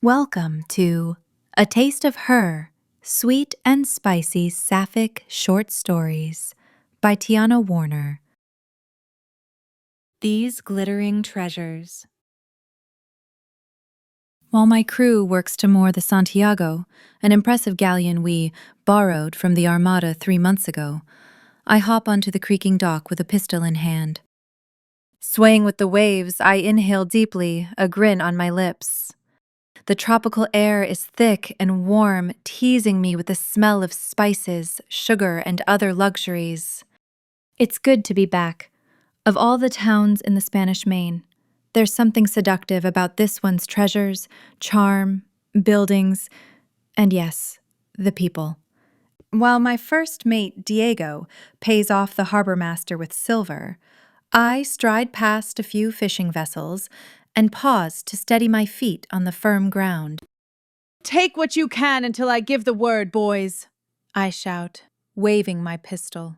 Welcome to A Taste of Her, Sweet and Spicy Sapphic Short Stories by Tiana Warner. These Glittering Treasures. While my crew works to moor the Santiago, an impressive galleon we borrowed from the Armada 3 months ago, I hop onto the creaking dock with a pistol in hand. Swaying with the waves, I inhale deeply, a grin on my lips. The tropical air is thick and warm, teasing me with the smell of spices, sugar, and other luxuries. It's good to be back. Of all the towns in the Spanish Main, there's something seductive about this one's treasures, charm, buildings, and yes, the people. While my first mate, Diego, pays off the harbor master with silver, I stride past a few fishing vessels and pause to steady my feet on the firm ground. "Take what you can until I give the word, boys," I shout, waving my pistol.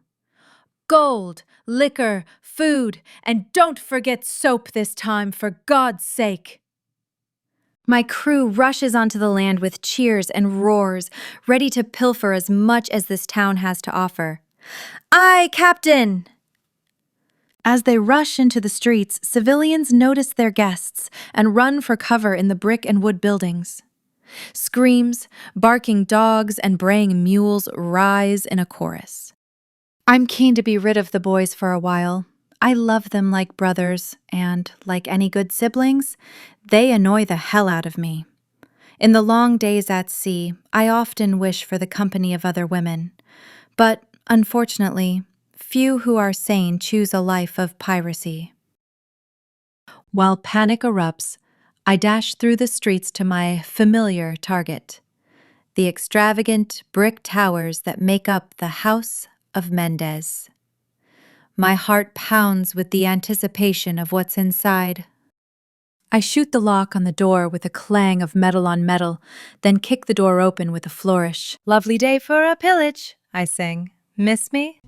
"Gold, liquor, food, and don't forget soap this time, for God's sake." My crew rushes onto the land with cheers and roars, ready to pilfer as much as this town has to offer. "Aye, Captain!" As they rush into the streets, civilians notice their guests and run for cover in the brick and wood buildings. Screams, barking dogs, and braying mules rise in a chorus. I'm keen to be rid of the boys for a while. I love them like brothers, and, like any good siblings, they annoy the hell out of me. In the long days at sea, I often wish for the company of other women. But, unfortunately, few who are sane choose a life of piracy. While panic erupts, I dash through the streets to my familiar target, the extravagant brick towers that make up the House of Mendez. My heart pounds with the anticipation of what's inside. I shoot the lock on the door with a clang of metal on metal, then kick the door open with a flourish. "Lovely day for a pillage," I sing. "Miss me?"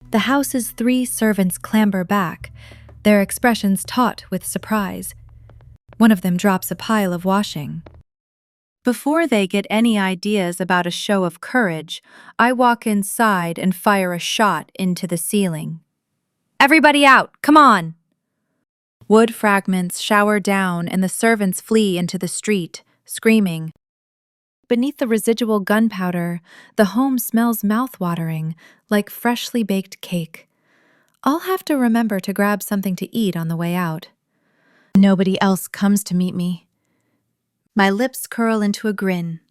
The house's 3 servants clamber back, their expressions taut with surprise. One of them drops a pile of washing. Before they get any ideas about a show of courage, I walk inside and fire a shot into the ceiling. "Everybody out! Come on!" Wood fragments shower down and the servants flee into the street, screaming. Beneath the residual gunpowder, the home smells mouth-watering, like freshly baked cake. I'll have to remember to grab something to eat on the way out. Nobody else comes to meet me. My lips curl into a grin.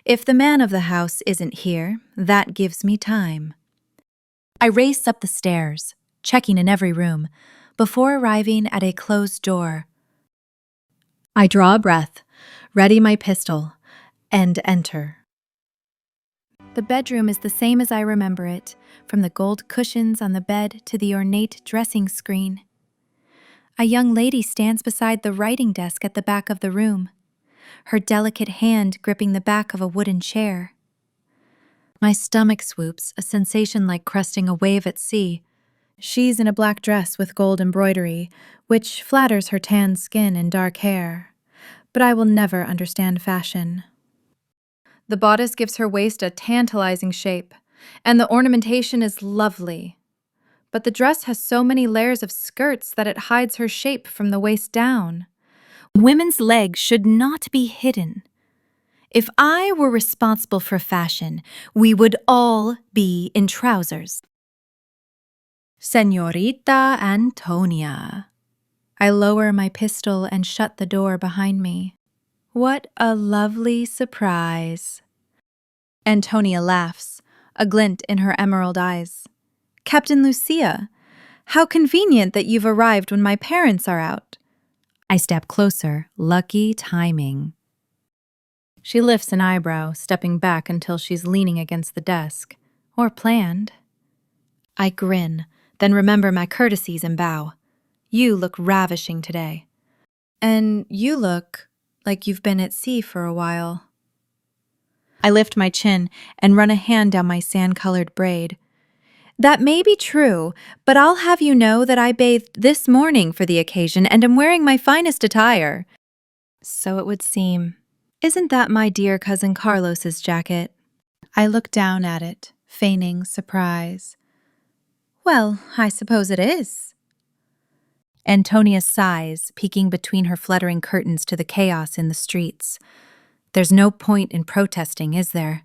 If the man of the house isn't here, that gives me time. I race up the stairs, checking in every room, before arriving at a closed door. I draw a breath, ready my pistol, and enter. The bedroom is the same as I remember it, from the gold cushions on the bed to the ornate dressing screen. A young lady stands beside the writing desk at the back of the room, her delicate hand gripping the back of a wooden chair. My stomach swoops, a sensation like cresting a wave at sea. She's in a black dress with gold embroidery, which flatters her tan skin and dark hair. But I will never understand fashion. The bodice gives her waist a tantalizing shape, and the ornamentation is lovely. But the dress has so many layers of skirts that it hides her shape from the waist down. Women's legs should not be hidden. If I were responsible for fashion, we would all be in trousers. Señorita Antonia. I lower my pistol and shut the door behind me. What a lovely surprise. Antonia laughs, a glint in her emerald eyes. "Captain Lucia, how convenient that you've arrived when my parents are out." I step closer, lucky timing. She lifts an eyebrow, stepping back until she's leaning against the desk. Or planned. I grin, then remember my courtesies and bow. "You look ravishing today. And you look like you've been at sea for a while." I lift my chin and run a hand down my sand-colored braid. "That may be true, but I'll have you know that I bathed this morning for the occasion and am wearing my finest attire." So it would seem. Isn't that my dear cousin Carlos's jacket? I look down at it, feigning surprise. Well, I suppose it is. Antonia sighs, peeking between her fluttering curtains to the chaos in the streets. There's no point in protesting, is there?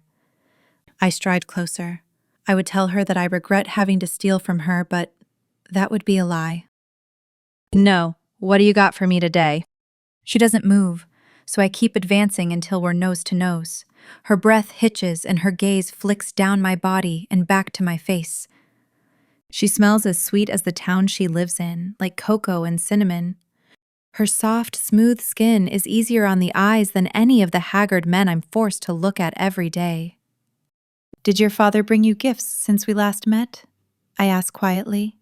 I stride closer. I would tell her that I regret having to steal from her, but that would be a lie. No. What do you got for me today? She doesn't move, so I keep advancing until we're nose to nose. Her breath hitches and her gaze flicks down my body and back to my face. She smells as sweet as the town she lives in, like cocoa and cinnamon. Her soft, smooth skin is easier on the eyes than any of the haggard men I'm forced to look at every day. Did your father bring you gifts since we last met? I ask quietly.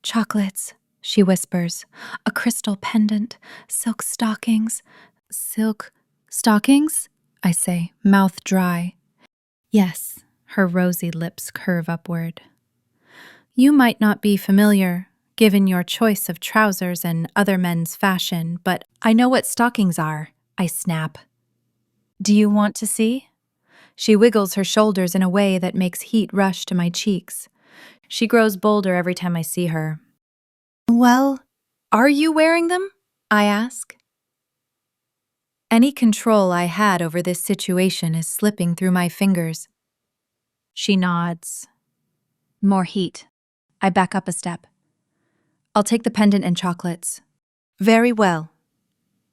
Chocolates, she whispers. A crystal pendant, silk stockings. Silk stockings? I say, mouth dry. Yes, her rosy lips curve upward. You might not be familiar, given your choice of trousers and other men's fashion, but I know what stockings are, I snap. Do you want to see? She wiggles her shoulders in a way that makes heat rush to my cheeks. She grows bolder every time I see her. Well, are you wearing them? I ask. Any control I had over this situation is slipping through my fingers. She nods. More heat. I back up a step. I'll take the pendant and chocolates. Very well.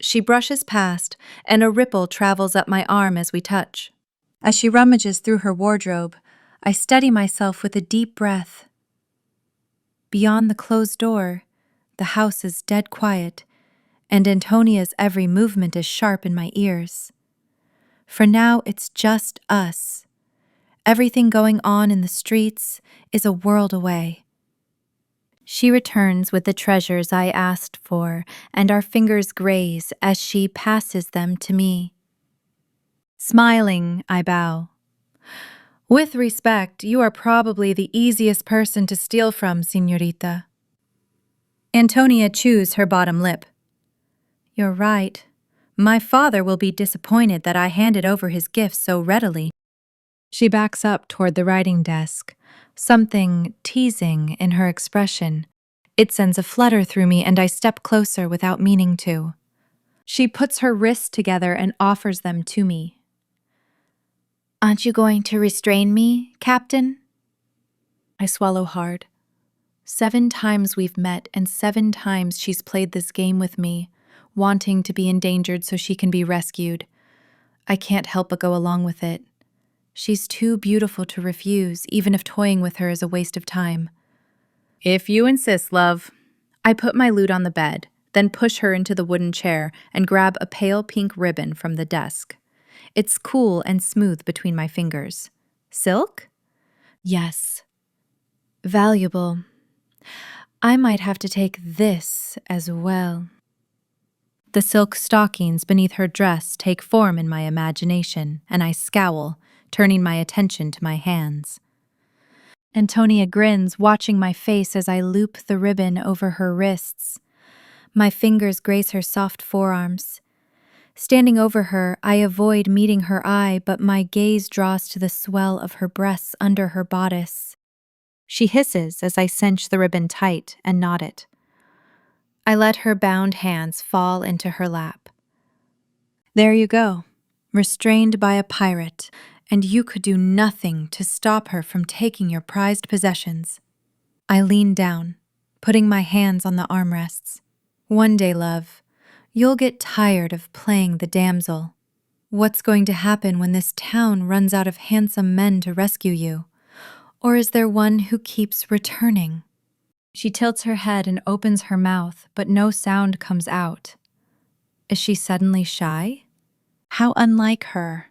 She brushes past, and a ripple travels up my arm as we touch. As she rummages through her wardrobe, I steady myself with a deep breath. Beyond the closed door, the house is dead quiet, and Antonia's every movement is sharp in my ears. For now, it's just us. Everything going on in the streets is a world away. She returns with the treasures I asked for, and our fingers graze as she passes them to me. Smiling, I bow. With respect, you are probably the easiest person to steal from, señorita. Antonia chews her bottom lip. You're right. My father will be disappointed that I handed over his gifts so readily. She backs up toward the writing desk, something teasing in her expression. It sends a flutter through me, and I step closer without meaning to. She puts her wrists together and offers them to me. Aren't you going to restrain me, Captain? I swallow hard. 7 times we've met, and 7 times she's played this game with me, wanting to be endangered so she can be rescued. I can't help but go along with it. She's too beautiful to refuse, even if toying with her is a waste of time. If you insist, love. I put my lute on the bed, then push her into the wooden chair and grab a pale pink ribbon from the desk. It's cool and smooth between my fingers. Silk? Yes. Valuable. I might have to take this as well. The silk stockings beneath her dress take form in my imagination, and I scowl, turning my attention to my hands. Antonia grins, watching my face as I loop the ribbon over her wrists. My fingers graze her soft forearms. Standing over her, I avoid meeting her eye, but my gaze draws to the swell of her breasts under her bodice. She hisses as I cinch the ribbon tight and knot it. I let her bound hands fall into her lap. There you go, restrained by a pirate, and you could do nothing to stop her from taking your prized possessions. I lean down, putting my hands on the armrests. One day, love, you'll get tired of playing the damsel. What's going to happen when this town runs out of handsome men to rescue you? Or is there one who keeps returning? She tilts her head and opens her mouth, but no sound comes out. Is she suddenly shy? How unlike her.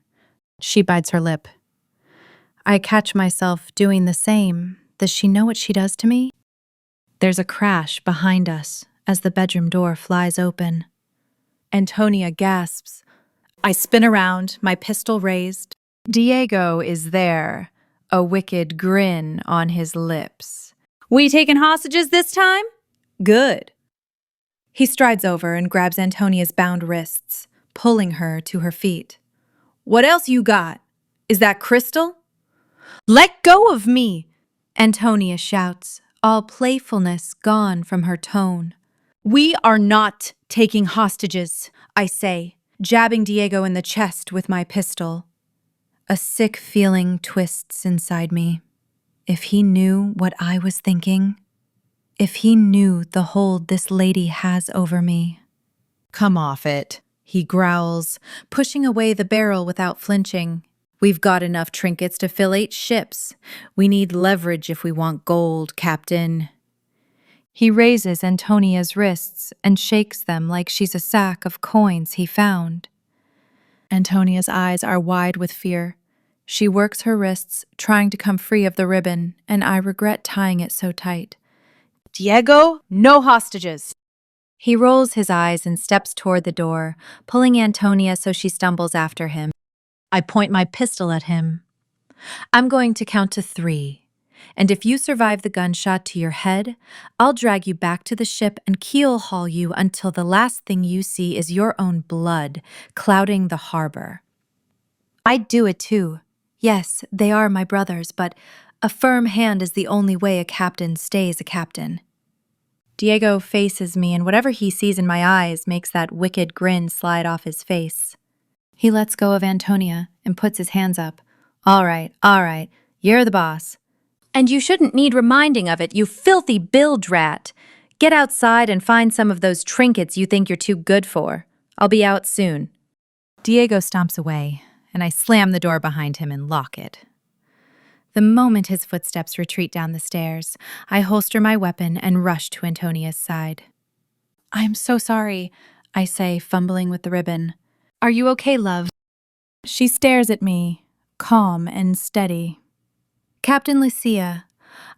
She bites her lip. I catch myself doing the same. Does she know what she does to me? There's a crash behind us as the bedroom door flies open. Antonia gasps. I spin around, my pistol raised. Diego is there, a wicked grin on his lips. We taking hostages this time? Good. He strides over and grabs Antonia's bound wrists, pulling her to her feet. What else you got? Is that crystal? Let go of me! Antonia shouts, all playfulness gone from her tone. We are not taking hostages, I say, jabbing Diego in the chest with my pistol. A sick feeling twists inside me. If he knew what I was thinking, if he knew the hold this lady has over me. Come off it, he growls, pushing away the barrel without flinching. We've got enough trinkets to fill 8 ships. We need leverage if we want gold, Captain. He raises Antonia's wrists and shakes them like she's a sack of coins he found. Antonia's eyes are wide with fear. She works her wrists, trying to come free of the ribbon, and I regret tying it so tight. Diego, no hostages! He rolls his eyes and steps toward the door, pulling Antonia so she stumbles after him. I point my pistol at him. I'm going to count to 3, and if you survive the gunshot to your head, I'll drag you back to the ship and keel haul you until the last thing you see is your own blood clouding the harbor. I'd do it too. Yes, they are my brothers, but a firm hand is the only way a captain stays a captain. Diego faces me, and whatever he sees in my eyes makes that wicked grin slide off his face. He lets go of Antonia and puts his hands up. All right, you're the boss. And you shouldn't need reminding of it, you filthy bilge rat. Get outside and find some of those trinkets you think you're too good for. I'll be out soon. Diego stomps away, and I slam the door behind him and lock it. The moment his footsteps retreat down the stairs, I holster my weapon and rush to Antonia's side. I'm so sorry, I say, fumbling with the ribbon. Are you okay, love? She stares at me, calm and steady. Captain Lucia,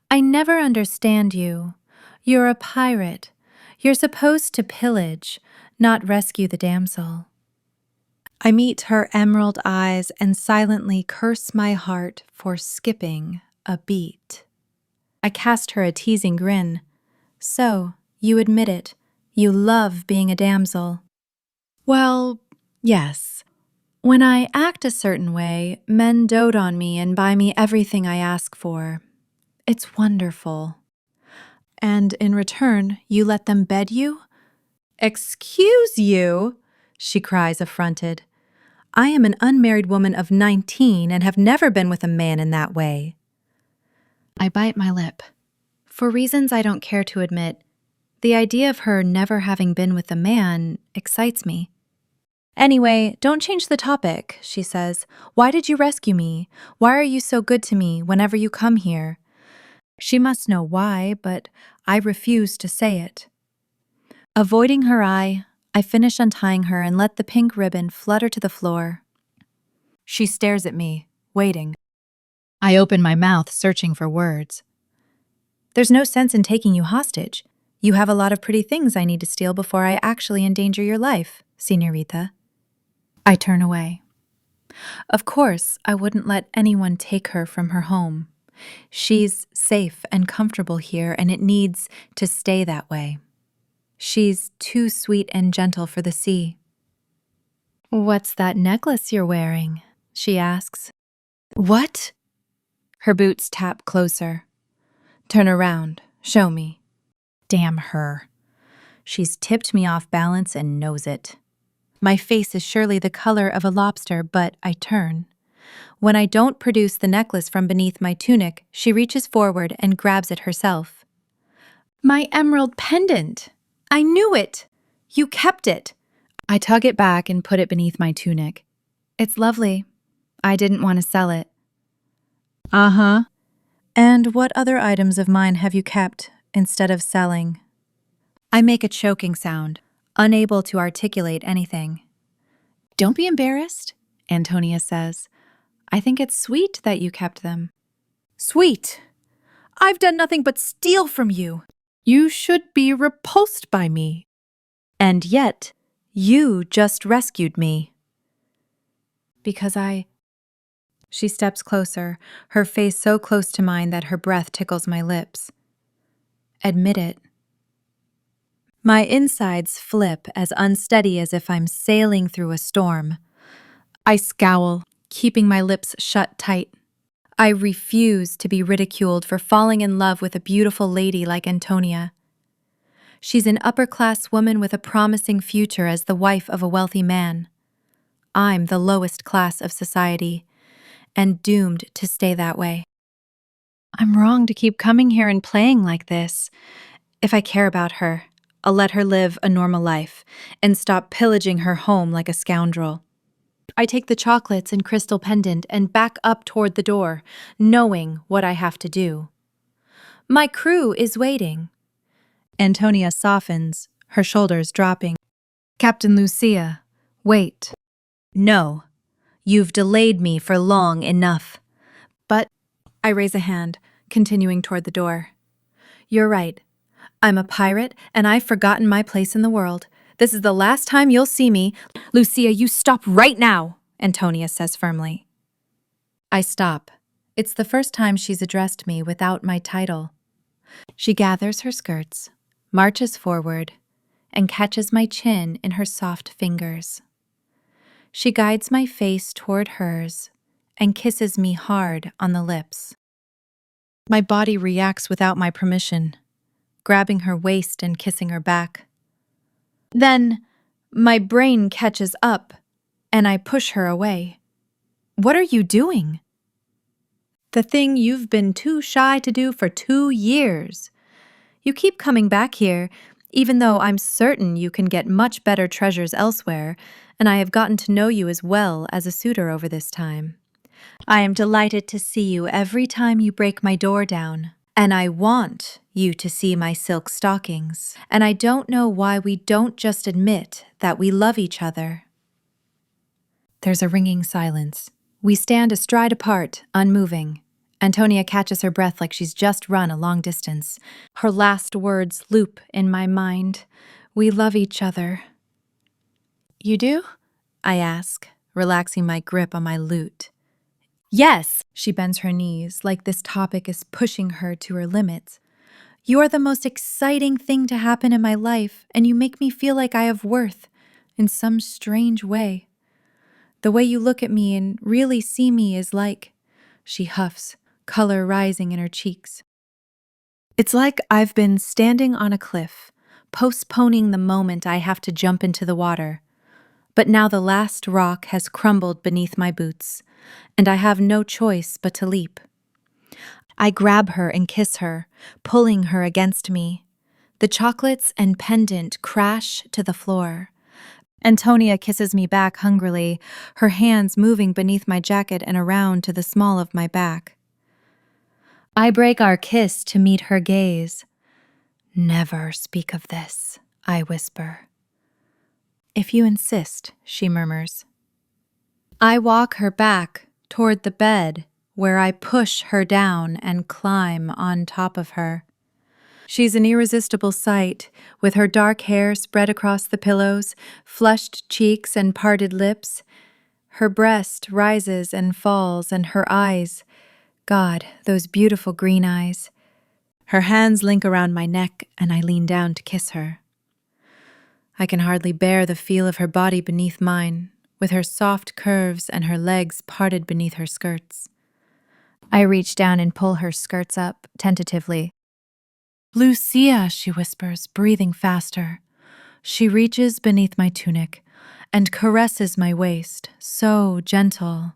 I never understand you. You're a pirate. You're supposed to pillage, not rescue the damsel. I meet her emerald eyes and silently curse my heart for skipping a beat. I cast her a teasing grin. So, you admit it. You love being a damsel. Well, yes. When I act a certain way, men dote on me and buy me everything I ask for. It's wonderful. And in return, you let them bed you? Excuse you, she cries, affronted. I am an unmarried woman of 19 and have never been with a man in that way. I bite my lip. For reasons I don't care to admit, the idea of her never having been with a man excites me. Anyway, don't change the topic, she says. Why did you rescue me? Why are you so good to me whenever you come here? She must know why, but I refuse to say it. Avoiding her eye, I finish untying her and let the pink ribbon flutter to the floor. She stares at me, waiting. I open my mouth, searching for words. There's no sense in taking you hostage. You have a lot of pretty things I need to steal before I actually endanger your life, Señorita. I turn away. Of course, I wouldn't let anyone take her from her home. She's safe and comfortable here, and it needs to stay that way. She's too sweet and gentle for the sea. What's that necklace you're wearing? She asks. What? Her boots tap closer. Turn around. Show me. Damn her. She's tipped me off balance and knows it. My face is surely the color of a lobster, but I turn. When I don't produce the necklace from beneath my tunic, she reaches forward and grabs it herself. My emerald pendant! I knew it! You kept it! I tug it back and put it beneath my tunic. It's lovely. I didn't want to sell it. Uh-huh. And what other items of mine have you kept instead of selling? I make a choking sound, unable to articulate anything. Don't be embarrassed, Antonia says. I think it's sweet that you kept them. Sweet? I've done nothing but steal from you. You should be repulsed by me. And yet, you just rescued me. Because She steps closer, her face so close to mine that her breath tickles my lips. Admit it. My insides flip as unsteady as if I'm sailing through a storm. I scowl, keeping my lips shut tight. I refuse to be ridiculed for falling in love with a beautiful lady like Antonia. She's an upper-class woman with a promising future as the wife of a wealthy man. I'm the lowest class of society, and doomed to stay that way. I'm wrong to keep coming here and playing like this. If I care about her, I'll let her live a normal life and stop pillaging her home like a scoundrel. I take the chocolates and crystal pendant and back up toward the door, knowing what I have to do. My crew is waiting. Antonia softens, her shoulders dropping. Captain Lucia, wait. No, you've delayed me for long enough. But I raise a hand, continuing toward the door. You're right. I'm a pirate, and I've forgotten my place in the world. This is the last time you'll see me. Lucia, you stop right now, Antonia says firmly. I stop. It's the first time she's addressed me without my title. She gathers her skirts, marches forward, and catches my chin in her soft fingers. She guides my face toward hers and kisses me hard on the lips. My body reacts without my permission, grabbing her waist and kissing her back. Then, my brain catches up, and I push her away. What are you doing? The thing you've been too shy to do for 2 years. You keep coming back here, even though I'm certain you can get much better treasures elsewhere, and I have gotten to know you as well as a suitor over this time. I am delighted to see you every time you break my door down, and I want you to see my silk stockings, and I don't know why we don't just admit that we love each other. There's a ringing silence. We stand astride apart, unmoving. Antonia catches her breath like she's just run a long distance. Her last words loop in my mind. We love each other. You do? I ask, relaxing my grip on my lute. Yes, she bends her knees like this topic is pushing her to her limits. You are the most exciting thing to happen in my life, and you make me feel like I have worth, in some strange way. The way you look at me and really see me is like, she huffs, color rising in her cheeks. It's like I've been standing on a cliff, postponing the moment I have to jump into the water. But now the last rock has crumbled beneath my boots, and I have no choice but to leap. I grab her and kiss her, pulling her against me. The chocolates and pendant crash to the floor. Antonia kisses me back hungrily, her hands moving beneath my jacket and around to the small of my back. I break our kiss to meet her gaze. Never speak of this, I whisper. If you insist, she murmurs. I walk her back toward the bed, where I push her down and climb on top of her. She's an irresistible sight, with her dark hair spread across the pillows, flushed cheeks and parted lips. Her breast rises and falls, and her eyes, God, those beautiful green eyes. Her hands link around my neck, and I lean down to kiss her. I can hardly bear the feel of her body beneath mine, with her soft curves and her legs parted beneath her skirts. I reach down and pull her skirts up, tentatively. Lucia, she whispers, breathing faster. She reaches beneath my tunic and caresses my waist, so gentle.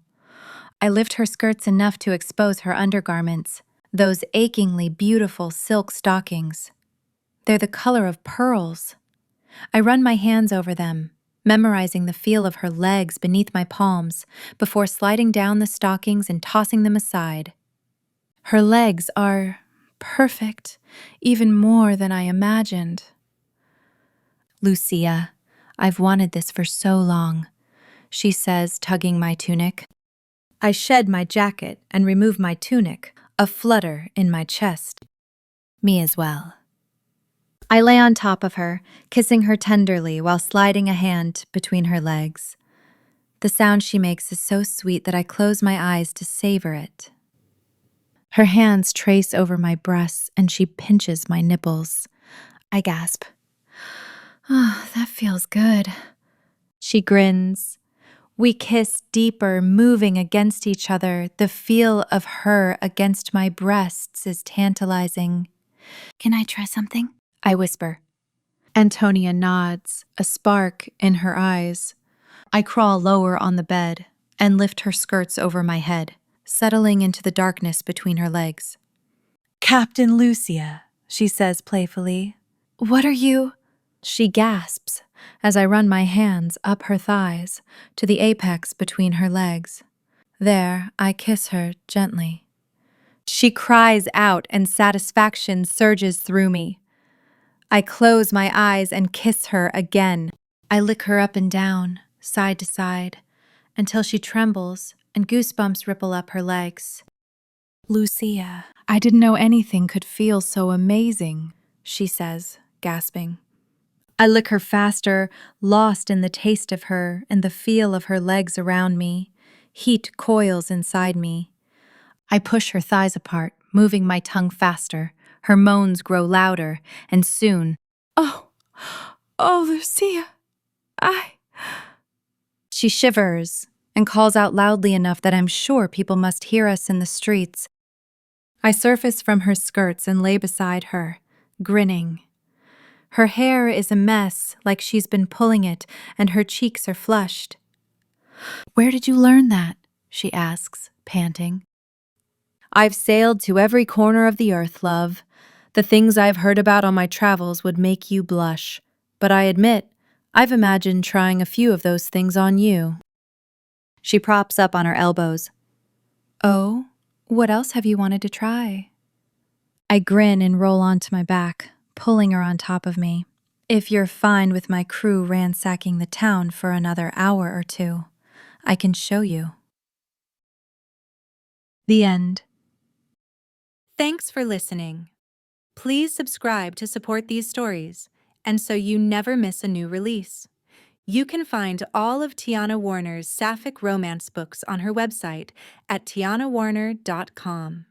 I lift her skirts enough to expose her undergarments, those achingly beautiful silk stockings. They're the color of pearls. I run my hands over them, memorizing the feel of her legs beneath my palms before sliding down the stockings and tossing them aside. Her legs are perfect, even more than I imagined. Lucia, I've wanted this for so long, she says, tugging my tunic. I shed my jacket and remove my tunic, a flutter in my chest. Me as well. I lay on top of her, kissing her tenderly while sliding a hand between her legs. The sound she makes is so sweet that I close my eyes to savor it. Her hands trace over my breasts and she pinches my nipples. I gasp. Ah, that feels good. She grins. We kiss deeper, moving against each other. The feel of her against my breasts is tantalizing. Can I try something? I whisper. Antonia nods, a spark in her eyes. I crawl lower on the bed and lift her skirts over my head, settling into the darkness between her legs. Captain Lucia, she says playfully. What are you? She gasps as I run my hands up her thighs to the apex between her legs. There, I kiss her gently. She cries out and satisfaction surges through me. I close my eyes and kiss her again. I lick her up and down, side to side, until she trembles and goosebumps ripple up her legs. Lucia, I didn't know anything could feel so amazing, she says, gasping. I lick her faster, lost in the taste of her and the feel of her legs around me. Heat coils inside me. I push her thighs apart, moving my tongue faster. Her moans grow louder, and soon, oh, Lucia, She shivers and calls out loudly enough that I'm sure people must hear us in the streets. I surface from her skirts and lay beside her, grinning. Her hair is a mess, like she's been pulling it, and her cheeks are flushed. Where did you learn that? She asks, panting. I've sailed to every corner of the earth, love. The things I've heard about on my travels would make you blush. But I admit, I've imagined trying a few of those things on you. She props up on her elbows. Oh, what else have you wanted to try? I grin and roll onto my back, pulling her on top of me. If you're fine with my crew ransacking the town for another hour or two, I can show you. The end. Thanks for listening. Please subscribe to support these stories, and so you never miss a new release. You can find all of Tiana Warner's Sapphic romance books on her website at tianawarner.com.